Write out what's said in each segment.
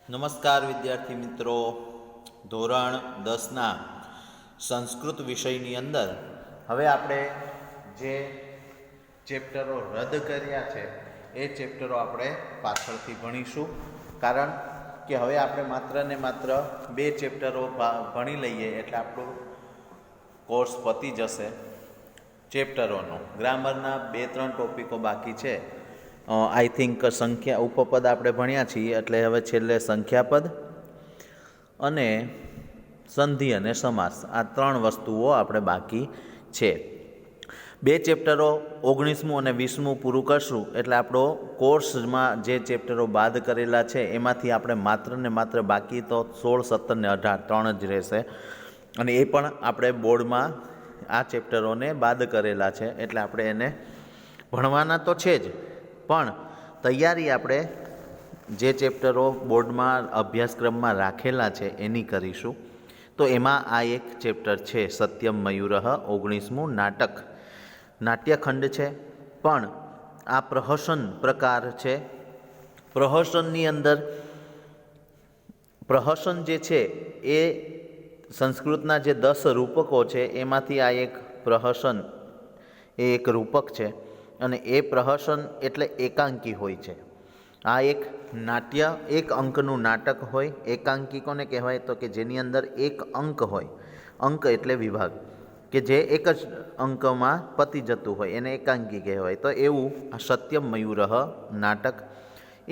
નમસ્કાર વિદ્યાર્થી મિત્રો, ધોરણ 10ના સંસ્કૃત વિષયની અંદર હવે આપણે જે ચેપ્ટરો રદ કર્યા છે એ ચેપ્ટરો આપણે પાછળથી ભણીશું. કારણ કે હવે આપણે માત્ર ને માત્ર 2 ચેપ્ટરો ભણી લઈએ એટલે આપણો કોર્સ પતી જશે. ચેપ્ટરોનો ગ્રામરના 2-3 ટોપિકો બાકી છે. આઈ થિંક સંખ્યા ઉપપદ આપણે ભણ્યા છીએ એટલે હવે છેલ્લે સંખ્યાપદ અને સંધિ અને સમાસ આ 3 વસ્તુઓ આપણે બાકી છે. 2 ચેપ્ટરો 19મું અને 20મું પૂરું કરશું એટલે આપણો કોર્સમાં જે ચેપ્ટરો બાદ કરેલા છે એમાંથી આપણે માત્ર ને માત્ર બાકી તો 16, 17 ને 18 3 જ રહેશે. અને એ પણ આપણે બોર્ડમાં આ ચેપ્ટરોને બાદ કરેલા છે એટલે આપણે એને ભણવાના તો છે જ, પણ તૈયારી આપણે જે ચેપ્ટરો બોર્ડમાં અભ્યાસક્રમમાં રાખેલા છે એની કરીશું. તો એમાં આ એક ચેપ્ટર છે સત્યમ મયુરઃ 19મું નાટક. નાટ્યખંડ છે પણ આ પ્રહસન પ્રકાર છે. પ્રહસનની અંદર પ્રહસન જે છે એ સંસ્કૃતના જે 10 રૂપકો છે એમાંથી આ એક પ્રહસન એ એક રૂપક છે. અને એ પ્રહસન એટલે એકાંકી હોય છે. આ એક નાટ્ય 1 અંકનું નાટક હોય. એકાંકી કોને કહેવાય તો કે જેની અંદર 1 અંક હોય. અંક એટલે વિભાગ કે જે એક જ અંકમાં પતી જતું હોય એને એકાંકી કહેવાય. તો એવું આ સત્યમ મયુરઃ નાટક,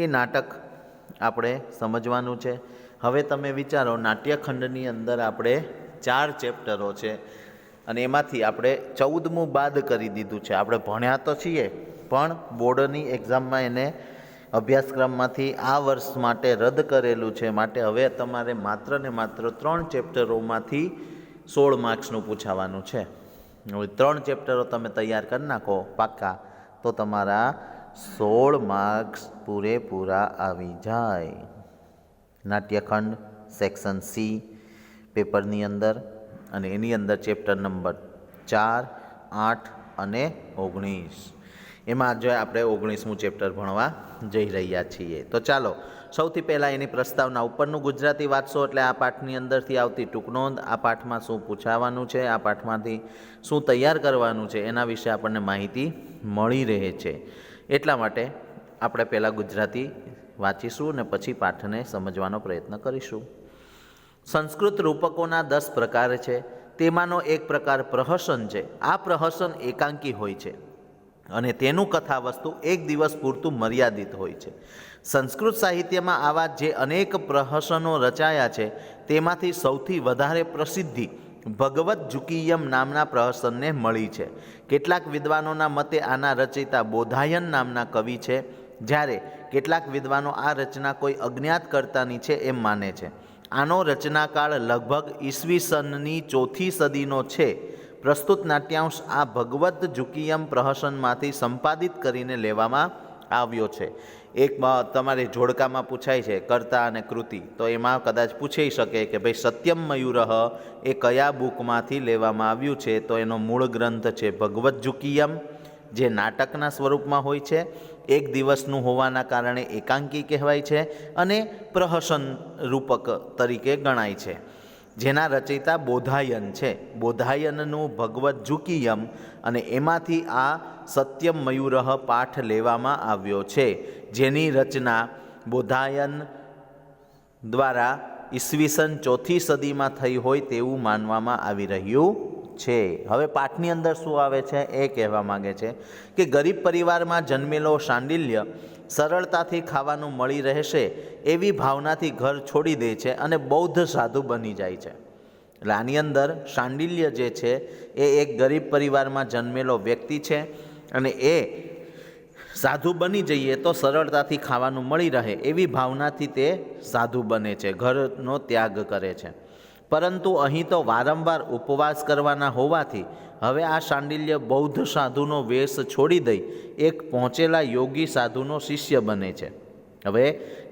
એ નાટક આપણે સમજવાનું છે. હવે તમે વિચારો, નાટ્યખંડની અંદર આપણે 4 ચેપ્ટરો છે અને એમાંથી આપણે 14મું બાદ કરી દીધું છે. આપણે ભણ્યા તો છીએ પણ બોર્ડની એક્ઝામમાં એને અભ્યાસક્રમમાંથી આ વર્ષ માટે રદ કરેલું છે. માટે હવે તમારે માત્ર ને માત્ર 3 ચેપ્ટરોમાંથી 16 માર્ક્સનું પૂછાવાનું છે. હવે 3 ચેપ્ટરો તમે તૈયાર કરી નાખો પાક્કા તો તમારા 16 માર્ક્સ પૂરેપૂરા આવી જાય. નાટ્યખંડ સેક્શન સી પેપરની અંદર, અને એની અંદર ચેપ્ટર નંબર 4, 8 અને 19. એમાં જો આપણે 19મું ચેપ્ટર ભણવા જઈ રહ્યા છીએ. તો ચાલો સૌથી પહેલાં એની પ્રસ્તાવના. ઉપરનું ગુજરાતી વાંચશો એટલે આ પાઠની અંદરથી આવતી ટૂંકનોંધ, આ પાઠમાં શું પૂછાવાનું છે, આ પાઠમાંથી શું તૈયાર કરવાનું છે એના વિશે આપણને માહિતી મળી રહે છે. એટલા માટે આપણે પહેલાં ગુજરાતી વાંચીશું ને પછી પાઠને સમજવાનો પ્રયત્ન કરીશું. સંસ્કૃત રૂપકોના 10 પ્રકાર છે. તેમાંનો એક પ્રકાર પ્રહસન છે. આ પ્રહસન એકાંકી હોય છે અને તેનું કથાવસ્તુ 1 દિવસ પૂરતું મર્યાદિત હોય છે. સંસ્કૃત સાહિત્યમાં આવા જે અનેક પ્રહસનો રચાયા છે તેમાંથી સૌથી વધારે પ્રસિદ્ધિ ભગવત જુકીયમ નામના પ્રહસનને મળી છે. કેટલાક વિદ્વાનોના મતે આના રચયિતા બોધાયન નામના કવિ છે, જ્યારે કેટલાક વિદ્વાનો આ રચના કોઈ અજ્ઞાત કર્તાની છે એમ માને છે. આનો રચનાકાળ લગભગ ઈસવીસનની 4th સદીનો છે. પ્રસ્તુત નાટ્યાંશ આ ભગવત જુકીયમ પ્રહસનમાંથી સંપાદિત કરીને લેવામાં આવ્યો છે. એક તમારે જોડકામાં પૂછાય છે કર્તા અને કૃતિ, તો એમાં કદાચ પૂછી શકે કે ભાઈ સત્યમ મયુરઃ એ કયા બુકમાંથી લેવામાં આવ્યું છે. તો એનો મૂળ ગ્રંથ છે ભગવત જુકીયમ, જે નાટકના સ્વરૂપમાં હોય છે. 1 દિવસનું હોવાના કારણે એકાંકી કહેવાય છે અને પ્રહસન રૂપક તરીકે ગણાય છે. જેના રચયિતા બોધાયન છે. બોધાયનનું ભગવત જુકીયમ અને એમાંથી આ સત્યમ મયુરઃ પાઠ લેવામાં આવ્યો છે, જેની રચના બોધાયન દ્વારા ઈસવીસન 4th સદીમાં થઈ હોય તેવું માનવામાં આવી રહ્યું છે. હવે પાઠની અંદર શું આવે છે એ કહેવા માંગે છે કે ગરીબ પરિવારમાં જન્મેલો શાંડિલ્ય સરળતાથી ખાવાનું મળી રહેશે એવી ભાવનાથી ઘર છોડી દે છે અને બૌદ્ધ સાધુ બની જાય છે. એટલે આની અંદર શાંડિલ્ય જે છે એ એક ગરીબ પરિવારમાં જન્મેલો વ્યક્તિ છે અને એ સાધુ બની જઈએ તો સરળતાથી ખાવાનું મળી રહે એવી ભાવનાથી તે સાધુ બને છે, ઘરનો ત્યાગ કરે છે. પરંતુ અહીં તો વારંવાર ઉપવાસ કરવાના હોવાથી હવે આ શાંડિલ્ય બૌદ્ધ સાધુનો વેશ છોડી દઈ એક પહોંચેલા યોગી સાધુનો શિષ્ય બને છે. હવે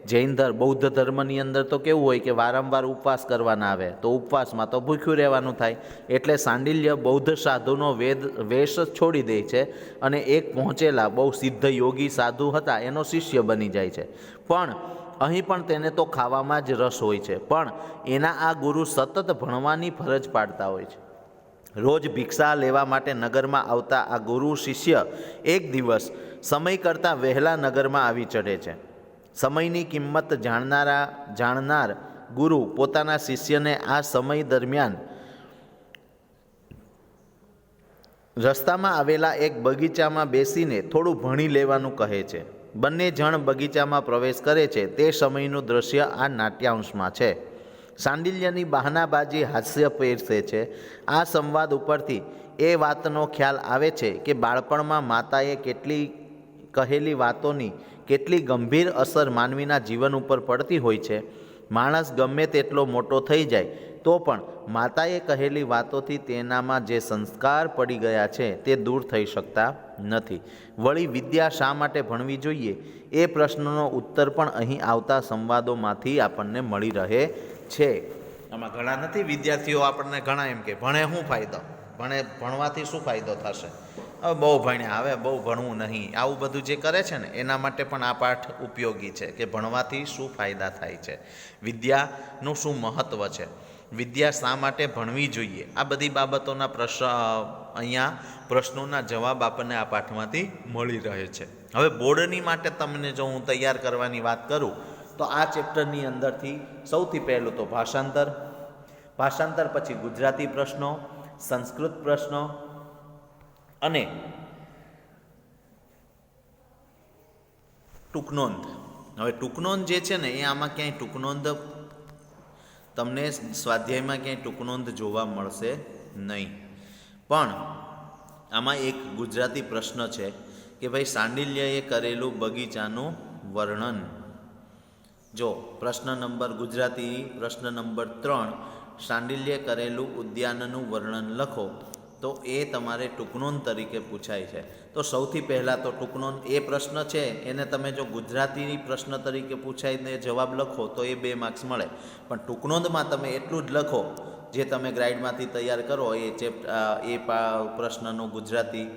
જૈન બૌદ્ધ ધર્મની અંદર તો કેવું હોય કે વારંવાર ઉપવાસ કરવાના આવે, તો ઉપવાસમાં તો ભૂખ્યું રહેવાનું થાય. એટલે શાંડિલ્ય બૌદ્ધ સાધુનો વેશ છોડી દે છે અને એક પહોંચેલા બહુ સિદ્ધ યોગી સાધુ હતા એનો શિષ્ય બની જાય છે. પણ અહીં પણ તેને તો ખાવામાં જ રસ હોય છે, પણ એના આ ગુરુ સતત ભણવાની ફરજ પાડતા હોય છે. રોજ ભિક્ષા લેવા માટે નગરમાં આવતા આ ગુરુ શિષ્ય એક દિવસ સમય કરતાં વહેલા નગરમાં આવી ચઢે છે. સમયની કિંમત જાણનાર ગુરુ પોતાના શિષ્યને આ સમય દરમિયાન રસ્તામાં આવેલા એક બગીચામાં બેસીને થોડું ભણી લેવાનું કહે છે. બંને જણ બગીચામાં પ્રવેશ કરે છે તે સમયનું દ્રશ્ય આ નાટ્યાંશમાં છે. સાંડિલ્યની બહાનાબાજી હાસ્ય પેરસે છે. આ સંવાદ ઉપરથી એ વાતનો ખ્યાલ આવે છે કે બાળપણમાં માતાએ કહેલી વાતોની કેટલી ગંભીર અસર માનવીના જીવન ઉપર પડતી હોય છે. માણસ ગમે તેટલો મોટો થઈ જાય તો પણ માતાએ કહેલી વાતોથી તેનામાં જે સંસ્કાર પડી ગયા છે તે દૂર થઈ શકતા નથી. વળી વિદ્યા શા માટે ભણવી જોઈએ એ પ્રશ્નનો ઉત્તર પણ અહીં આવતા સંવાદોમાંથી આપણને મળી રહે છે. આમાં ઘણા નથી વિદ્યાર્થીઓ આપણને ઘણા એમ કે ભણે શું ફાયદો, ભણવાથી શું ફાયદો થશે, હવે બહુ ભણ્યા, હવે બહુ ભણવું નહીં, આવું બધું જે કરે છે ને એના માટે પણ આ પાઠ ઉપયોગી છે કે ભણવાથી શું ફાયદા થાય છે, વિદ્યાનું શું મહત્ત્વ છે, વિદ્યા શા માટે ભણવી જોઈએ, આ બધી બાબતોના અહીંયા પ્રશ્નોના જવાબ આપણને આ પાઠમાંથી મળી રહે છે. હવે બોર્ડની માટે તમને જો હું તૈયાર કરવાની વાત કરું તો આ ચેપ્ટરની અંદરથી સૌથી પહેલું તો ભાષાંતર પછી ગુજરાતી પ્રશ્નો, સંસ્કૃત પ્રશ્નો અને ટૂંકનોંધ. હવે ટૂંકનોંધ જે છે ને એ આમાં ક્યાંય ટૂંકનોંધ તમને સ્વાધ્યાયમાં ક્યાંય ટૂંકનોંધ જોવા મળશે નહીં, પણ આમાં એક ગુજરાતી પ્રશ્ન છે કે ભાઈ સાંડિલ્યએ કરેલું બગીચાનું વર્ણન. જો પ્રશ્ન નંબર ગુજરાતી પ્રશ્ન નંબર 3 સાંડિલ્યે કરેલું ઉદ્યાનનું વર્ણન લખો, તો એ તમારે ટૂંકનોંધ તરીકે પૂછાય છે. તો સૌથી પહેલાં તો ટૂંકનોંધ એ પ્રશ્ન છે એને તમે જો ગુજરાતી પ્રશ્ન તરીકે પૂછાઈને જવાબ લખો તો એ 2 માર્ક્સ મળે, પણ ટૂંકનોંધમાં તમે એટલું જ લખો જે તમે ગ્રાઇડમાંથી તૈયાર કરો એ પ્રશ્નનો ગુજરાતી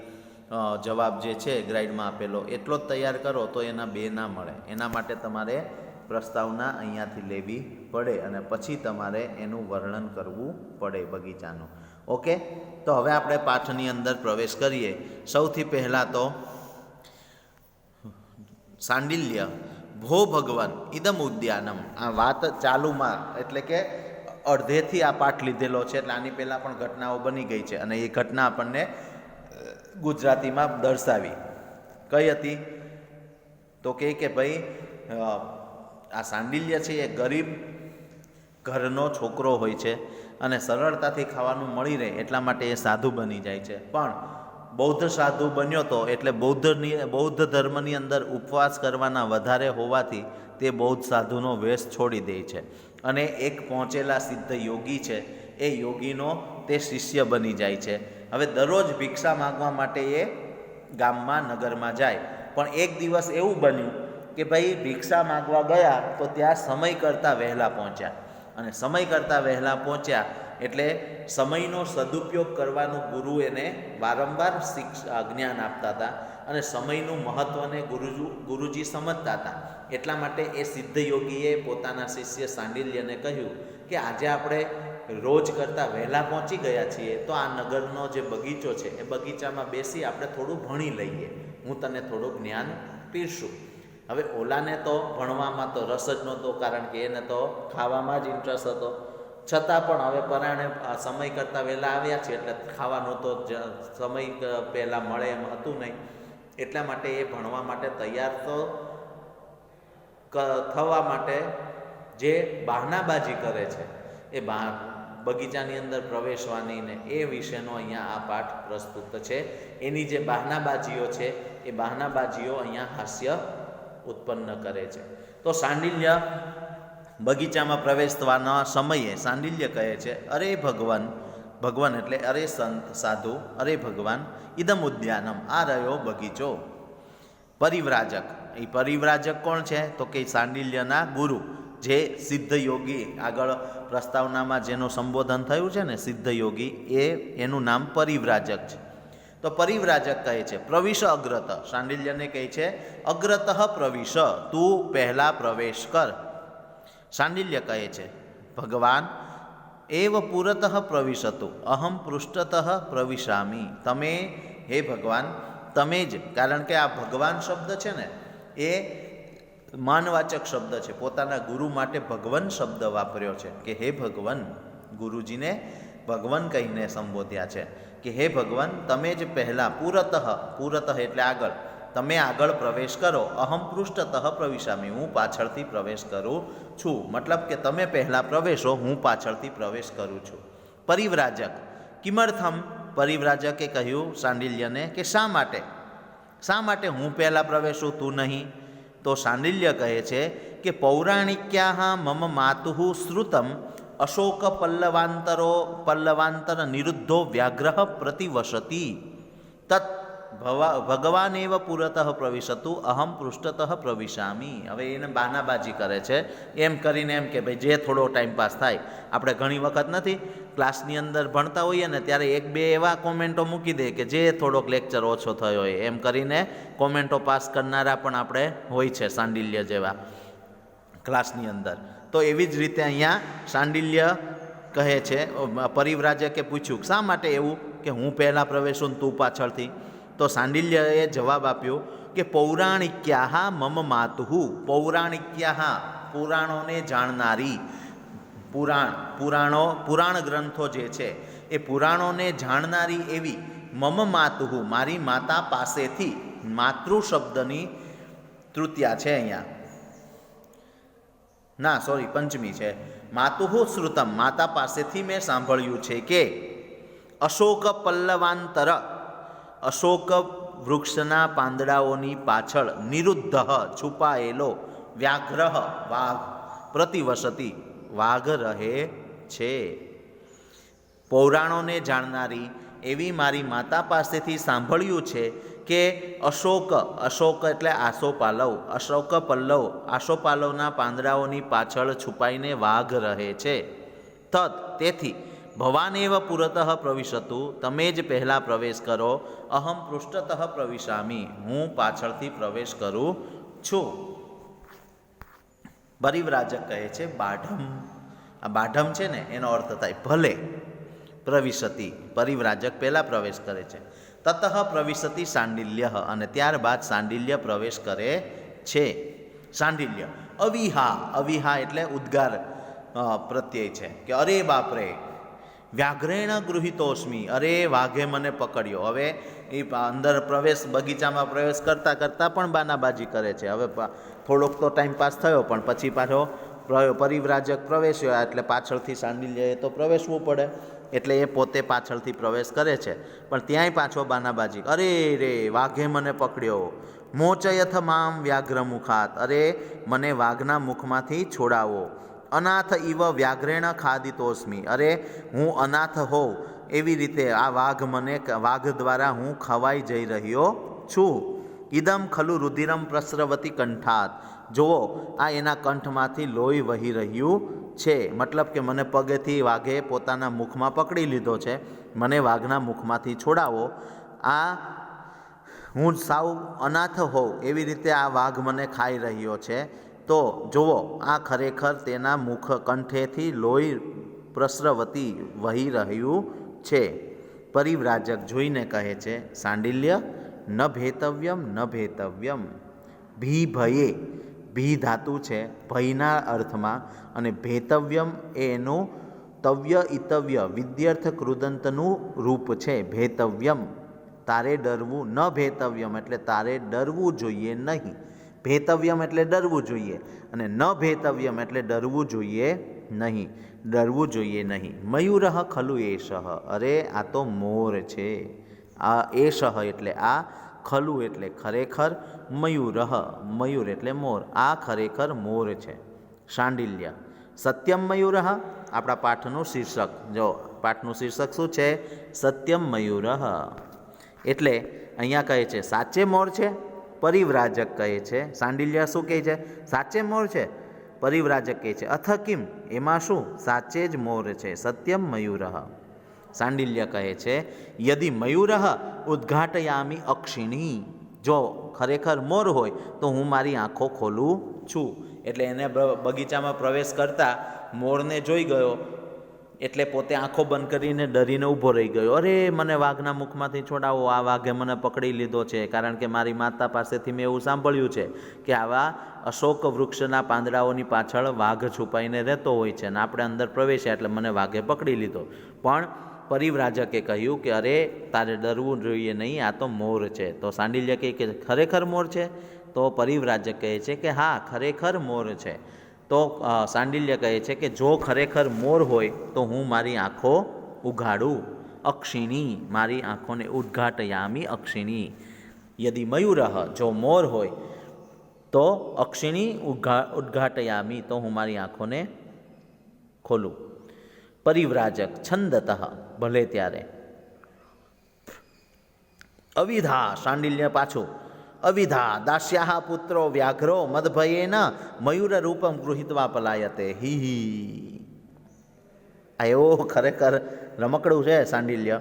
જવાબ જે છે ગ્રાઇડમાં આપેલો એટલો જ તૈયાર કરો તો એના 2 ના મળે. એના માટે તમારે પ્રસ્તાવના અહીંયાથી લેવી પડે અને પછી તમારે એનું વર્ણન કરવું પડે બગીચાનું. ઓકે, તો હવે આપણે પાઠની અંદર પ્રવેશ કરીએ. સૌથી પહેલાં તો સાંડિલ્ય ભો ભગવાન ઇદમ ઉદ્યાનમ, આ વાત ચાલુમાં એટલે કે અડધેથી આ પાઠ લીધેલો છે, એટલે આની પહેલાં પણ ઘટનાઓ બની ગઈ છે અને એ ઘટના આપણને ગુજરાતીમાં દર્શાવી. કઈ હતી તો કે ભાઈ આ સાંડિલ્ય છે એ ગરીબ ઘરનો છોકરો હોય છે અને સરળતાથી ખાવાનું મળી રહે એટલા માટે એ સાધુ બની જાય છે, પણ બૌદ્ધ સાધુ બન્યો તો એટલે બૌદ્ધ ધર્મની અંદર ઉપવાસ કરવાના વધારે હોવાથી તે બૌદ્ધ સાધુનો વેશ છોડી દે છે અને એક પહોંચેલા સિદ્ધ યોગી છે એ યોગીનો તે શિષ્ય બની જાય છે. હવે દરરોજ ભિક્ષા માગવા માટે એ ગામમાં નગરમાં જાય, પણ એક દિવસ એવું બન્યું કે ભાઈ ભિક્ષા માગવા ગયા તો ત્યાં સમય કરતાં વહેલા પહોંચ્યા અને સમય કરતાં વહેલા પહોંચ્યા એટલે સમયનો સદુપયોગ કરવાનું ગુરુ એને વારંવાર જ્ઞાન આપતા હતા અને સમયનું મહત્ત્વને ગુરુજી સમજતા હતા. એટલા માટે એ સિદ્ધ યોગીએ પોતાના શિષ્ય સાંડિલ્યને કહ્યું કે આજે આપણે રોજ કરતાં વહેલા પહોંચી ગયા છીએ તો આ નગરનો જે બગીચો છે એ બગીચામાં બેસી આપણે થોડું ભણી લઈએ, હું તને થોડું જ્ઞાન પીરશું. હવે ઓલાને તો ભણવામાં તો રસ જ નહોતો, કારણ કે એને તો ખાવામાં જ ઇન્ટરેસ્ટ હતો, છતાં પણ હવે પરાણે સમય કરતાં વહેલા આવ્યા છે એટલે ખાવાનો તો સમય પહેલાં મળે એમ હતું નહીં, એટલા માટે એ ભણવા માટે તૈયાર તો થવા માટે જે બહાનાબાજી કરે છે એ બગીચાની અંદર પ્રવેશવાની ને એ વિશેનો અહીંયા આ પાઠ પ્રસ્તુત છે. એની જે બહાનાબાજીઓ છે એ બહાનાબાજીઓ અહીંયા હાસ્ય ઉત્પન્ન કરે છે. તો સાંડિલ્ય બગીચામાં પ્રવેશવાના સમયે સાંડિલ્ય કહે છે, અરે ભગવાન એટલે અરે સંત સાધુ, અરે ભગવાન ઇદમ ઉદ્યાનમ, આ રહ્યો બગીચો. પરિવ્રાજક, એ પરિવ્રાજક કોણ છે તો કે સાંડિલ્યના ગુરુ, જે સિદ્ધ યોગી, આગળ પ્રસ્તાવનામાં જેનું સંબોધન થયું છે ને સિદ્ધ યોગી, એનું નામ પરિવ્રાજક છે. તો પરિવ્રાજક કહે છે પ્રવિશ અગ્રત, શાંડિલ્યને કહે છે અગ્રત પ્રવિશ, તું પહેલા પ્રવેશ કર. શાંડિલ્ય કહે છે ભગવાન એવ પુરત પ્રવિશતુ અહમ પૃષ્ઠત પ્રવિશામી, તમે હે ભગવાન તમે જ, કારણ કે આ ભગવાન શબ્દ છે ને એ માનવાચક શબ્દ છે, પોતાના ગુરુ માટે ભગવાન શબ્દ વાપર્યો છે કે હે ભગવાન, ગુરુજીને ભગવાન કહીને સંબોધ્યા છે કે હે ભગવાન તમે જ પહેલાં પુરત, પુરત એટલે આગળ, તમે આગળ પ્રવેશ કરો, અહમ પૃષ્ઠતઃ પ્રવિશામી, હું પાછળથી પ્રવેશ કરું છું. મતલબ કે તમે પહેલાં પ્રવેશો, હું પાછળથી પ્રવેશ કરું છું. પરિવ્રાજક કિમર્થમ, પરિવ્રાજકે કહ્યું શાંડિલ્યને કે શા માટે હું પહેલાં પ્રવેશું તું નહીં? તો શાંડિલ્ય કહે છે કે પૌરાણિક્યા મમ માતુઃ શ્રુતમ અશોક પલ્લવાંતર નિરુદ્ધો વ્યાઘ્ર પ્રતિવસતી તત્ ભગવાનેવ પુરતઃ પ્રવિશતુ અહમ પૃષ્ઠતઃ પ્રવિશામી. હવે એને બાનાબાજી કરે છે, એમ કરીને એમ કે ભાઈ જે થોડો ટાઈમ પાસ થાય. આપણે ઘણી વખત નથી ક્લાસની અંદર ભણતા હોઈએ ને ત્યારે એક બે એવા કોમેન્ટો મૂકી દે કે જે થોડોક લેક્ચર ઓછો થયો હોય એમ કરીને કોમેન્ટો પાસ કરનારા પણ આપણે હોય છે શાંડિલ્ય જેવા ક્લાસની અંદર. તો એવી જ રીતે અહીંયા શાંડિલ્ય કહે છે, પરિવ્રાજકે પૂછ્યું શા માટે એવું કે હું પહેલાં પ્રવેશું તું પાછળથી? તો શાંડિલ્યએ જવાબ આપ્યો કે પૌરાણિક્યા મમ માતુઃ, પૌરાણિક્યા પુરાણોને જાણનારી, પુરાણ ગ્રંથો જે છે એ પુરાણોને જાણનારી એવી મમ માતુઃ મારી માતા પાસેથી, માતૃ શબ્દની તૃતીયા છે અહીંયા, ના સોરી પંચમી છે, માતુઃ શ્રુતમ માતા પાસેથી મેં સાંભળ્યું છે કે અશોક પલ્લવાંતર, અશોક વૃક્ષના પાંદડાઓની પાછળ નિરુદ્ધ છુપાયેલો વ્યાઘ્ર વાઘ પ્રતિવસતી વાઘ રહે છે. પૌરાણોને જાણનારી એવી મારી માતા પાસેથી સાંભળ્યું છે કે અશોક, અશોક એટલે આસોપાલવ, અશોક પલ્લવ આસોપાલવના પાંદડાઓની પાછળ છુપાઈને વાઘ રહે છે. તેથી ભવાનેવ પુરતઃ પ્રવિશતુ, તમે જ પહેલાં પ્રવેશ કરો, અહમ પૃષ્ઠતઃ પ્રવિશામી, હું પાછળથી પ્રવેશ કરું છું. પરિવ્રાજક કહે છે બાઢમ, આ બાઢમ છે ને એનો અર્થ થાય ભલે, પ્રવિશતિ પરિવ્રાજક પહેલાં પ્રવેશ કરે છે, તતઃ પ્રવિશતિ શાંડિલ્ય, અને ત્યારબાદ શાંડિલ્ય પ્રવેશ કરે છે. શાંડિલ્ય અવિહા, અવિહા એટલે ઉદ્ગાર પ્રત્યય છે કે અરે બાપરે, વ્યાઘ્રેણ ગૃહિતોસ્મી, અરે વાઘે મને પકડ્યો. હવે એ અંદર પ્રવેશ, બગીચામાં પ્રવેશ કરતાં કરતાં પણ બાનાબાજી કરે છે. હવે થોડોક તો ટાઈમ પાસ થયો પણ પછી પાછો પરિવ્રાજક પ્રવેશ્યો એટલે પાછળથી શાંડિલ્યએ તો પ્રવેશવું પડે, એટલે એ પોતે પાછળથી પ્રવેશ કરે છે પણ ત્યાંય પાછો બાનાબાજી, અરે રે વાઘે મને પકડ્યો, મોચયથ મામ વ્યાઘ્ર મુખાત, અરે મને વાઘના મુખમાંથી છોડાવો, અનાથ ઇવ વ્યાઘ્રેણ ખાદિતોસ્મી, અરે હું અનાથ હોઉં એવી રીતે આ વાઘ મને, વાઘ દ્વારા હું ખવાઈ જઈ રહ્યો છું. ઇદમ ખલુ રુધિરમ પ્રસ્રવતી કંઠાત, જુઓ આ એના કંઠમાંથી લોહી વહી રહ્યું છે. મતલબ કે મને પગેથી વાઘે પોતાના મુખમાં પકડી લીધો છે, મને વાઘના મુખમાંથી છોડાવો, આ હું સાવ અનાથ હોઉં એવી રીતે આ વાઘ મને ખાઈ રહ્યો છે. તો જુઓ આ ખરેખર તેના મુખ કંઠેથી લોહી પ્રસ્રવતી વહી રહ્યું છે. પરિવ્રાજક જોઈને કહે છે શાંડિલ્ય ન ભેતવ્યમ ન ભેતવ્યમ, ભી ભયે, ભી ધાતુ છે ભયના અર્થમાં, અને ભેતવ્યમ એ એનું તવ્ય ઇતવ્ય વિદ્યાર્થ કૃદંતનું રૂપ છે. ભેતવ્યમ તારે ડરવું, ન ભેતવ્યમ એટલે તારે ડરવું જોઈએ નહીં, ભેતવ્યમ એટલે ડરવું જોઈએ, અને ન ભેતવ્યમ એટલે ડરવું જોઈએ નહીં, ડરવું જોઈએ નહીં. મયુરઃ ખલુ એષઃ, અરે આ તો મોર છે, આ એષઃ એટલે આ, ખલુ એટલે ખરેખર, મયુરઃ મયુર એટલે મોર, આ ખરેખર મોર છે. શાંડિલ્ય સત્યમ મયુરઃ, આપણા પાઠનું શીર્ષક, જો પાઠનું શીર્ષક શું છે? સત્યમ મયુરઃ. એટલે અહીંયા કહે છે સાચે મોર છે, પરિવ્રાજક કહે છે, શાંડિલ્ય શું કહે છે? સાચે મોર છે. પરિવ્રાજક કહે છે અથ કિમ, એમાં શું? સાચે જ મોર છે. સત્યમ મયુરઃ, સાંડિલ્ય કહે છે યદિ મયુર ઉદ્ઘાટયામી અક્ષિણી, જો ખરેખર મોર હોય તો હું મારી આંખો ખોલું છું. એટલે એને બગીચામાં પ્રવેશ કરતા મોરને જોઈ ગયો એટલે પોતે આંખો બંધ કરીને ડરીને ઊભો રહી ગયો. અરે મને વાઘના મુખમાંથી છોડાવો, આ વાઘે મને પકડી લીધો છે. કારણ કે મારી માતા પાસેથી મેં એવું સાંભળ્યું છે કે આવા અશોક વૃક્ષના પાંદડાઓની પાછળ વાઘ છુપાઈને રહેતો હોય છે અને આપણે અંદર પ્રવેશ્યા એટલે મને વાઘે પકડી લીધો. પણ પરિવ્રાજકે કહ્યું કે અરે તારે ડરવું જોઈએ નહીં, આ તો મોર છે. તો સાંડિલ્ય કહે કે ખરેખર મોર છે? તો પરિવ્રાજક કહે છે કે હા ખરેખર મોર છે. તો સાંડિલ્ય કહે છે કે જો ખરેખર મોર હોય તો હું મારી આંખો ઉઘાડું. અક્ષિણી, મારી આંખોને ઉદ્ઘાટયામી અક્ષિણી. યદિ મયુર, જો મોર હોય તો અક્ષિણી ઉદ્ઘાટયામી, તો હું મારી આંખોને ખોલું. પરિવ્રાજક છંદતઃ, ભલે ત્યારે. અવિધા, સાંડિલ્ય પાછું. અવિધા દાસ્યાહ પુત્રો વ્યાઘ્રો મદભયેન મયુર રૂપમ ગૃહિત્વા પલાયતે. હી આ એવો ખરેખર રમકડું છે સાંડિલ્ય.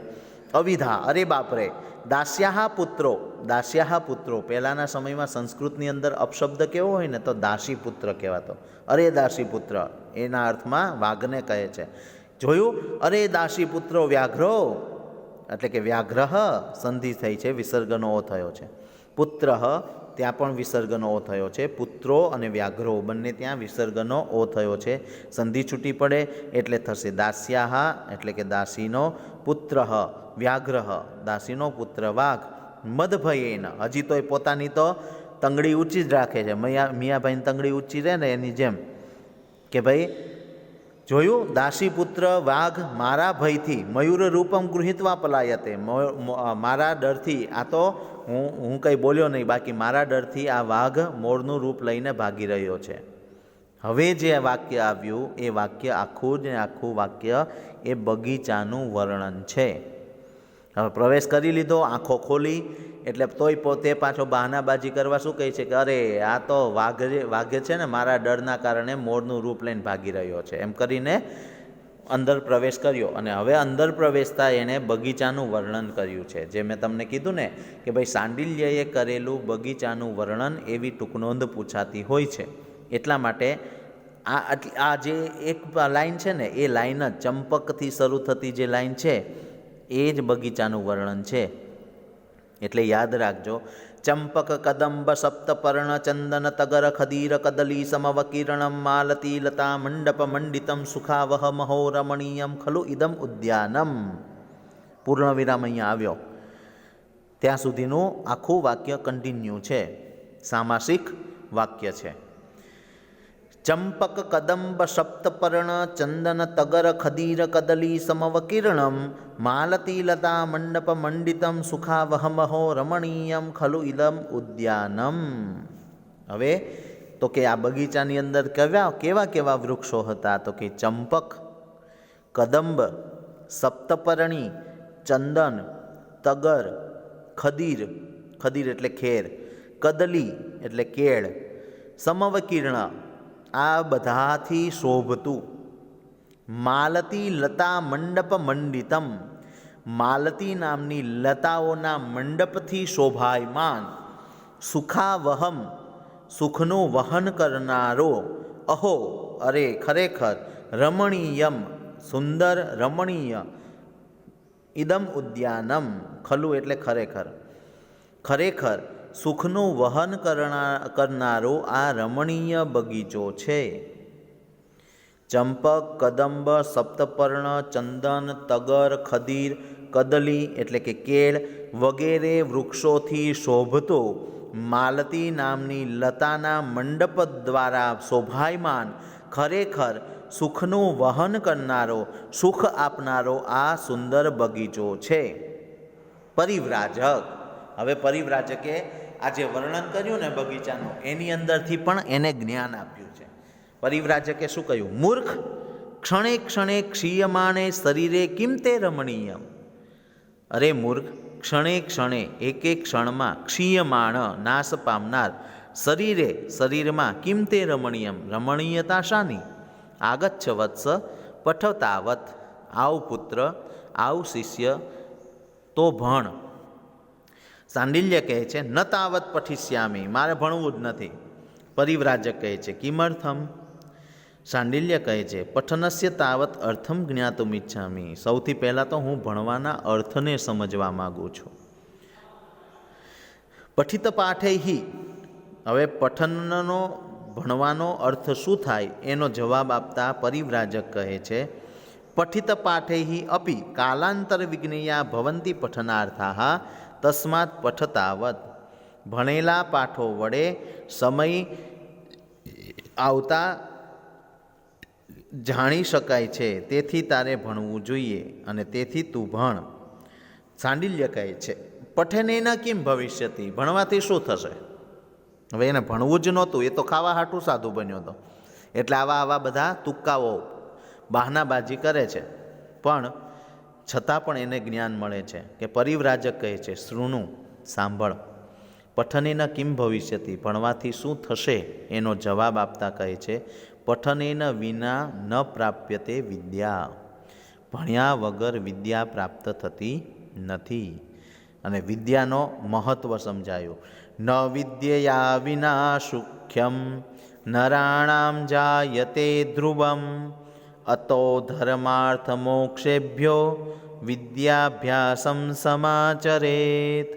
અવિધા, અરે બાપરે. દાસ્યાહ પુત્રો, પહેલાંના સમયમાં સંસ્કૃતની અંદર અપશબ્દ કેવો હોય ને તો દાસી પુત્ર કહેવાતો. અરે દાસી પુત્ર એના અર્થમાં વાઘને કહે છે. જોયું? અરે દાસી પુત્રો વ્યાઘ્રો, એટલે કે વ્યાઘ્રહ સંધિ થઈ છે, વિસર્ગનો ઓ થયો છે. પુત્ર, ત્યાં પણ વિસર્ગનો ઓ થયો છે. પુત્રો અને વ્યાઘ્રો બંને ત્યાં વિસર્ગનો ઓ થયો છે. સંધિ છૂટી પડે એટલે થશે દાસ્યાહ, એટલે કે દાસીનો. પુત્ર વ્યાઘ્રહ, દાસીનો પુત્ર વાઘ. મદભયેન, હજી તો એ પોતાની તો તંગડી ઊંચી જ રાખે છે. મિયાભાઈની તંગડી ઊંચી રહે ને એની જેમ કે ભાઈ જોયું, દાસી પુત્ર વાઘ મારા ભયથી મયુર રૂપમ ગૃહિત્વા પલાયતે, મારા ડરથી, આ તો હું કંઈ બોલ્યો નહીં, બાકી મારા ડરથી આ વાઘ મોરનું રૂપ લઈને ભાગી રહ્યો છે. હવે જે વાક્ય આવ્યું એ વાક્ય આખું ને આખું વાક્ય એ બગીચાનું વર્ણન છે. હવે પ્રવેશ કરી લીધો, આંખો ખોલી, એટલે તોય પોતે પાછો બહાનાબાજી કરવા શું કહે છે કે અરે આ તો વાઘે છે ને મારા ડરના કારણે મોરનું રૂપ લઈને ભાગી રહ્યો છે, એમ કરીને અંદર પ્રવેશ કર્યો. અને હવે અંદર પ્રવેશતા એણે બગીચાનું વર્ણન કર્યું છે. જે મેં તમને કીધું ને કે ભાઈ સાંડિલ્યએ કરેલું બગીચાનું વર્ણન એવી ટૂંકનોંધ પૂછાતી હોય છે. એટલા માટે આ જે એક લાઈન છે ને એ લાઈન જ ચંપકથી શરૂ થતી જે લાઈન છે એ જ બગીચાનું વર્ણન છે. એટલે યાદ રાખજો. ચંપક કદંબ સપ્તપર્ણ ચંદન તગર ખદીર કદલી સમવકીર્ણમ માલતી લતા મંડપ મંડિતમ સુખાવહ મહો રમણીયમ ખલુ ઇદમ ઉદ્યાનમ. પૂર્ણ વિરામ અહીંયા આવ્યો. ત્યાં સુધીનું આખું વાક્ય કન્ટિન્યુ છે, સામાસિક વાક્ય છે. ચંપક કદંબ સપ્તપર્ણ ચંદન તગર ખદીર કદલી સમવકીર્ણમ માલતી લતા મંડપ મંડિતમ સુખાવહમહો રમણીયમ ખલુ ઇદમ ઉદ્યાનમ. હવે તો કે આ બગીચાની અંદર કેવા કેવા વૃક્ષો હતા? તો કે ચંપક, કદંબ, સપ્તપર્ણી, ચંદન, તગર, ખદીર, ખદીર એટલે ખેર, કદલી એટલે કેળ, સમવકીર્ણ આ બધાથી શોભતું, માલતી લતા મંડપ મંડિતમ માલતી નામની લતાઓના મંડપથી શોભાયમાન, સુખાવહમ સુખનું વહન કરનારો, અહો અરે ખરેખર, રમણીયમ સુંદર રમણીય, ઇદમ ઉદ્યાનમ ખલું એટલે ખરેખર, ખરેખર સુખનું વહન કરનારો આ રમણીય બગીચો છે. ચંપક, કદંબ, સપ્તપર્ણ, ચંદન, તગર, ખદીર, કદલી એટલે કે કેળ વગેરે વૃક્ષોથી શોભતો માલતી નામની લતાના મંડપ દ્વારા શોભાયમાન, ખરેખર સુખનું વહન કરનારો, સુખ આપનારો આ સુંદર બગીચો છે. પરિવ્રાજક, હવે પરિવ્રાજકે આ જે વર્ણન કર્યું ને બગીચાનું એની અંદરથી પણ એને જ્ઞાન આપ્યું છે. પરિવ્રાજકે શું કહ્યું? મૂર્ખ, ક્ષણે ક્ષણે ક્ષીયમાણે શરીરે કિમ તે રમણીયમ. અરે મૂર્ખ, ક્ષણે ક્ષણે એક એક ક્ષણમાં ક્ષીયમાણ નાશ પામનાર, શરીરે શરીરમાં કિમ તે રમણીયમ રમણીયતા શાની? આગચ્છ વત્સ પઠતાવત, આવ પુત્ર આવ શિષ્ય તો ભણ. સાંડિલ્ય કહે છે ન તાવત પઠિષ્યામી, મારે ભણવું જ નથી. પરિવ્રાજક કહે છે કિમર્થમ. સાંડિલ્ય કહે છે પઠનસ્ય તાવત અર્થમ જ્ઞાતુમ ઇચ્છામી, સૌથી પહેલાં તો હું ભણવાના અર્થને સમજવા માગું છું. પઠિત પાઠે હિ, હવે પઠનનો ભણવાનો અર્થ શું થાય એનો જવાબ આપતા પરિવ્રાજક કહે છે પઠિત પાઠે હિ અપી કાલાંતર વિજ્ઞેયા ભવંતી પઠનાર્થા તસ્માત પઠતાવત. ભણેલા પાઠો વડે સમય આવતા જાણી શકાય છે, તેથી તારે ભણવું જોઈએ અને તેથી તું ભણ. સાંડિલ્ય કહે છે પઠનેન કિમ ભવિષ્યતિ, ભણવાથી શું થશે? હવે એને ભણવું જ નહોતું, એ તો ખાવા હાટું સાધુ બન્યો હતો, એટલે આવા બધા તુક્કાઓ બહાનાબાજી કરે છે. પણ છતાં પણ એને જ્ઞાન મળે છે કે પરિવ્રાજક કહે છે શૃણુ, સાંભળ. પઠનેન કિમ ભવિષ્યતિ, ભણવાથી શું થશે એનો જવાબ આપતા કહે છે પઠનેન વિના ન પ્રાપ્યતે વિદ્યા, ભણ્યા વગર વિદ્યા પ્રાપ્ત થતી નથી. અને વિદ્યાનો મહત્ત્વ સમજાયું. ન વિદ્યયા વિના સુખ્યમ નરાણામ જાયતે ધ્રુવમ અતો ધર્માર્થ મોક્ષેભ્યો વિદ્યાભ્યાસમ સમાચરેત.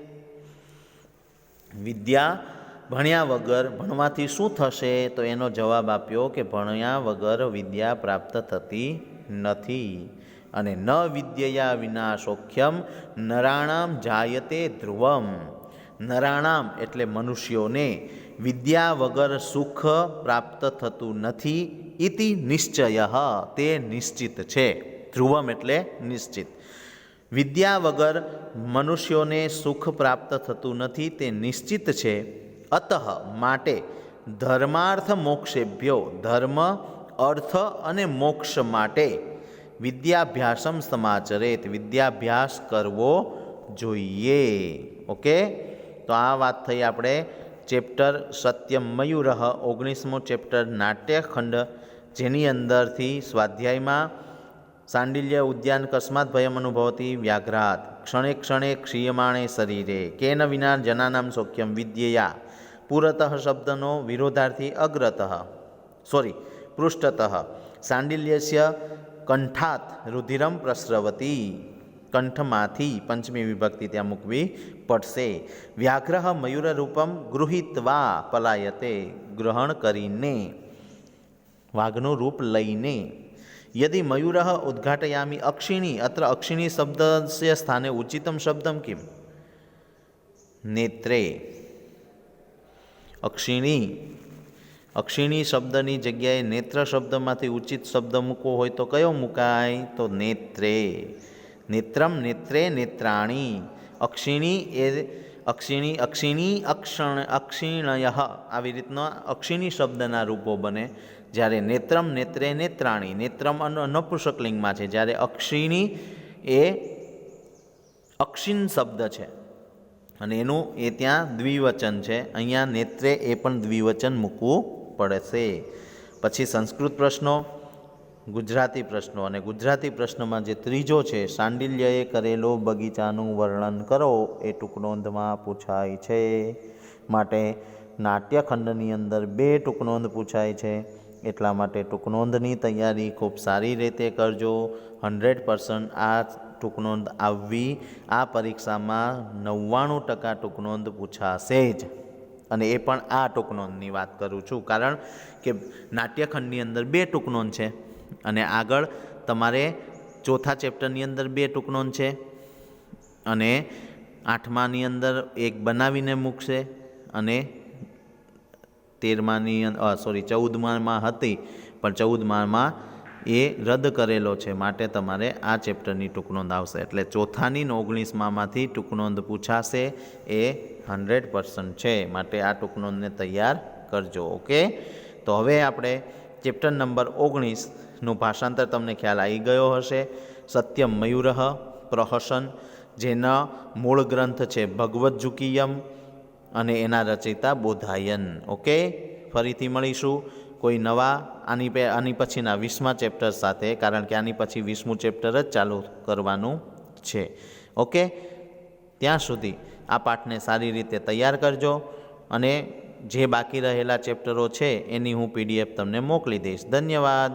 વિદ્યા ભણ્યા વગર, ભણવાથી શું થશે તો એનો જવાબ આપ્યો કે ભણ્યા વગર વિદ્યા પ્રાપ્ત થતી નથી. અને ન વિદ્યયા વિના સૌખ્યમ નરાણામ જાયતે ધ્રુવમ, નરાણામ એટલે મનુષ્યોને વિદ્યા વગર સુખ પ્રાપ્ત થતું નથી. ઇતિ નિશ્ચય, તે નિશ્ચિત છે. ધ્રુવમ એટલે નિશ્ચિત. વિદ્યા વગર મનુષ્યોને સુખ પ્રાપ્ત થતું નથી, તે નિશ્ચિત છે. અતઃ માટે ધર્માર્થ મોક્ષેભ્યો, ધર્મ અર્થ અને મોક્ષ માટે વિદ્યાભ્યાસમ સમાચરેત, વિદ્યાભ્યાસ કરવો જોઈએ. ઓકે, તો આ વાત થઈ આપણે ચેપ્ટર સત્યમ મયુરઃ, 19મો ચેપ્ટર નાટ્યખંડ, જેની અંદરથી સ્વાધ્યાયમાં સાંડિલ્ય ઉદ્યાન કસ્માત ભયમ અનુભવતી વ્યાઘ્રાત ક્ષણે ક્ષણે ક્ષીયમાણે શરીરે કેન વિના જનાનામ સૌખ્યમ વિદ્યયા પુરતઃ શબ્દનો વિરોધાર્થી પૃષ્ઠતઃ સાંડિલ્યસ્ય કંઠાત રુધિરમ પ્રસ્રવતી, કંઠમાંથી પંચમી વિભક્તિ ત્યાં મૂકવી પડશે. વ્યાઘ્રહ મયુરરૂપમ ગૃહીત્વા પલાયતે, ગ્રહણ કરીને, વાઘનું રૂપ લઈને. યદિ મયુરઃ ઉદ્ઘાટયામી અક્ષિણી, અત્ર અક્ષિણી શબ્દસ્ય સ્થાને ઉચિતમ શબ્દમ કિમ? નેત્રે. અક્ષિણી શબ્દની જગ્યાએ નેત્ર શબ્દમાંથી ઉચિત શબ્દ મૂકવો હોય તો કયો મુકાય? તો નેત્રે. નેત્રમ, નેત્રે, નેત્રાણી. અક્ષિણી એ અક્ષિણી અક્ષિણય, આવી રીતના અક્ષિણી શબ્દના રૂપો બને. જ્યારે નેત્રમ, નેત્રે, નેત્રાણી, નેત્રમ નપુંસકલિંગમાં છે, જ્યારે અક્ષિણી એ અક્ષિણ શબ્દ છે અને એનું એ ત્યાં દ્વિવચન છે. અહીંયા નેત્રે એ પણ દ્વિવચન મૂકવું પડશે. પછી સંસ્કૃત પ્રશ્નો, ગુજરાતી પ્રશ્નો, અને ગુજરાતી પ્રશ્નમાં જે ત્રીજો છે સાંડિલ્યએ કરેલો બગીચાનું વર્ણન કરો, એ ટૂંકનોંધમાં પૂછાય છે. માટે નાટ્યખંડની અંદર 2 ટૂંકનોંધ પૂછાય છે, એટલા માટે ટૂંકનોંધની તૈયારી ખૂબ સારી રીતે કરજો. 100% આ ટૂંકનોંધ આવવી, આ પરીક્ષામાં 99% ટૂંકનોંધ પૂછાશે જ. અને એ પણ આ ટૂંકનોંધની વાત કરું છું, કારણ કે નાટ્યખંડની અંદર 2 ટૂંકનોંધ છે અને આગળ તમારે ચોથા ચેપ્ટરની અંદર 2 ટૂંકનોંધ છે અને 8માની અંદર 1 બનાવીને મૂકશે અને 14માં હતી પણ 14માં એ રદ કરેલો છે, માટે તમારે આ ચેપ્ટરની ટૂંકનોંધ આવશે. એટલે ચોથાની 19માંથી ટૂંકનોંધ પૂછાશે, એ 100% છે. માટે આ ટૂંકનોંધને તૈયાર કરજો. ઓકે, તો હવે આપણે ચેપ્ટર નંબર 19નું ભાષાંતર તમને ખ્યાલ આવી ગયો હશે. સત્યમ મયુરઃ પ્રહસન, જેના મૂળ ગ્રંથ છે ભગવદ્જુકીયમ અને એના રચયિતા બોધાયન. ઓકે, ફરીથી મળીશું. કોઈ નવા આની પછીના 20મા ચેપ્ટર સાથે, કારણ કે આની પછી 20મું ચેપ્ટર જ ચાલુ કરવાનું છે. ઓકે, ત્યાં સુધી આ પાઠને સારી રીતે તૈયાર કરજો અને જે બાકી રહેલા ચેપ્ટરો છે એની હું PDF તમને મોકલી દઈશ. ધન્યવાદ.